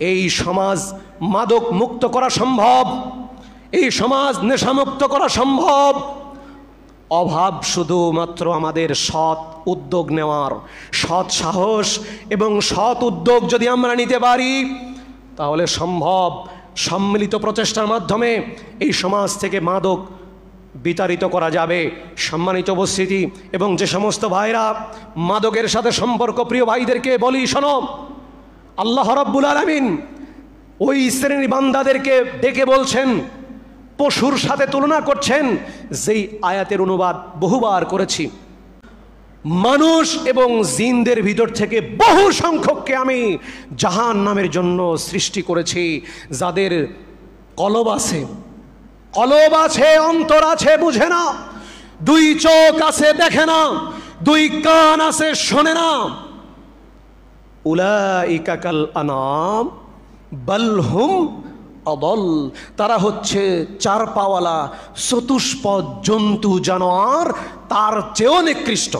এই সমাজ মাদক মুক্ত করা সম্ভব, এই সমাজ নেশামুক্ত করা সম্ভব। অভাব শুধুমাত্র আমাদের সৎ উদ্যোগ নেওয়ার, সৎ সাহস এবং সৎ উদ্যোগ যদি আমরা নিতে পারি তাহলে সম্ভব। সম্মিলিত প্রচেষ্টার মাধ্যমে এই সমাজ থেকে মাদক বিতাড়িত করা যাবে। সম্মানিত উপস্থিতি এবং যে সমস্ত ভাইরা মাদকের সাথে সম্পর্ক, প্রিয় ভাইদেরকে বলি, শোনো, আল্লাহ রাব্বুল আলামিন ওই শ্রেণী বান্দাদেরকে ডেকে বলছেন, পশুর সাথে তুলনা করছেন, যেই আয়াতের অনুবাদ বহুবার করেছি। মানুষ এবং জিনদের ভিতর থেকে বহু সংখ্যককে আমি জাহান্নামের জন্য সৃষ্টি করেছি, যাদের কলব আছে, অন্তর আছে, বুঝে না, দুই চোখ আছে, দেখে না, দুই কান আছে, শোনে না। উলাইকা কাল আনাম বাল হুম আদল, তারা হচ্ছে চার পাওয়ালা চতুষ্পদ জন্তু জানোয়ার, তার চেয়েও নিকৃষ্ট।